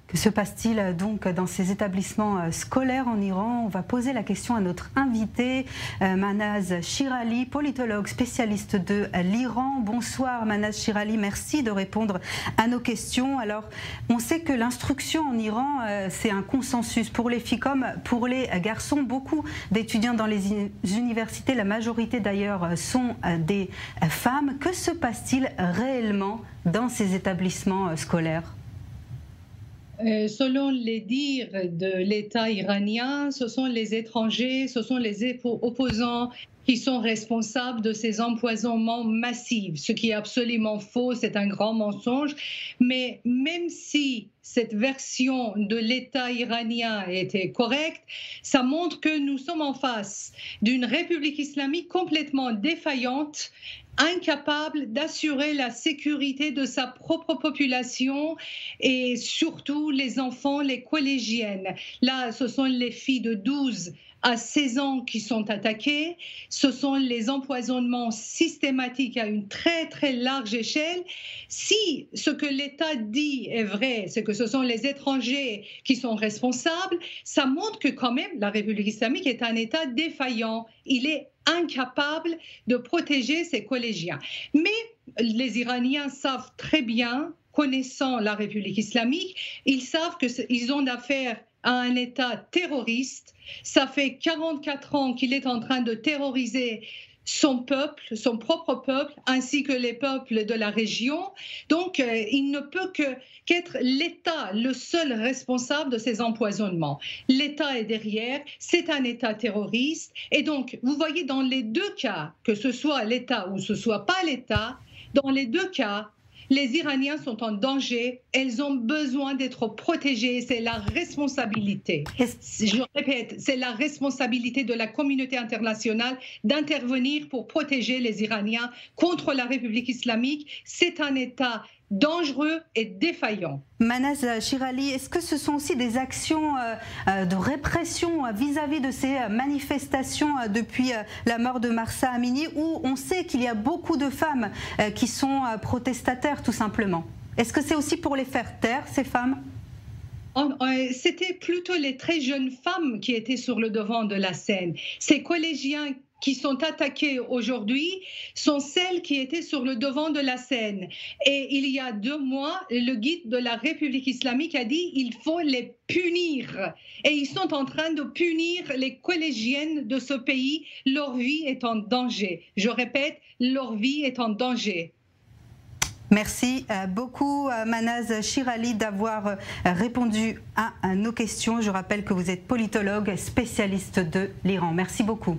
Que se passe-t-il donc dans ces établissements scolaires en Iran? On va poser la question à notre invité, Manaz Shirali, politologue spécialiste de l'Iran. Bonsoir Manaz Shirali, merci de répondre à nos questions. Alors, on sait que l'instruction en Iran, c'est un consensus pour les filles comme pour les garçons. Beaucoup d'étudiants dans les universités, la majorité d'ailleurs, sont des femmes. Que se passe-t-il réellement dans ces établissements scolaires? Selon les dires de l'État iranien, ce sont les étrangers, ce sont les opposants qui sont responsables de ces empoisonnements massifs, ce qui est absolument faux, c'est un grand mensonge. Mais même si cette version de l'État iranien était correcte, ça montre que nous sommes en face d'une république islamique complètement défaillante, incapable d'assurer la sécurité de sa propre population et surtout les enfants, les collégiennes. Là, ce sont les filles de 12 à 16 ans qui sont attaquées. Ce sont les empoisonnements systématiques à une très très large échelle. Si ce que l'État dit est vrai, c'est que ce sont les étrangers qui sont responsables, ça montre que quand même la République islamique est un État défaillant. Il est incapable de protéger ses collégiens. Mais les Iraniens savent très bien, connaissant la République islamique, ils savent qu'ils ont affaire à un État terroriste. Ça fait 44 ans qu'il est en train de terroriser son peuple, son propre peuple, ainsi que les peuples de la région. Donc, il ne peut qu'être l'État le seul responsable de ces empoisonnements. L'État est derrière, c'est un État terroriste. Et donc, vous voyez, dans les deux cas, que ce soit l'État ou ce soit pas l'État, dans les deux cas, les Iraniens sont en danger, elles ont besoin d'être protégées, c'est la responsabilité. Je répète, c'est la responsabilité de la communauté internationale d'intervenir pour protéger les Iraniens contre la République islamique. C'est un État dangereux et défaillant. Manaz Shirali, est-ce que ce sont aussi des actions de répression vis-à-vis de ces manifestations depuis la mort de Mahsa Amini, où on sait qu'il y a beaucoup de femmes qui sont protestataires tout simplement? Est-ce que c'est aussi pour les faire taire, ces femmes? C'était plutôt les très jeunes femmes qui étaient sur le devant de la scène. Ces collégiens qui sont attaqués aujourd'hui sont celles qui étaient sur le devant de la scène. Et il y a 2 mois, le guide de la République islamique a dit qu'il faut les punir. Et ils sont en train de punir les collégiennes de ce pays. Leur vie est en danger. Je répète, leur vie est en danger. Merci beaucoup Manaz Shirali d'avoir répondu à nos questions. Je rappelle que vous êtes politologue spécialiste de l'Iran. Merci beaucoup.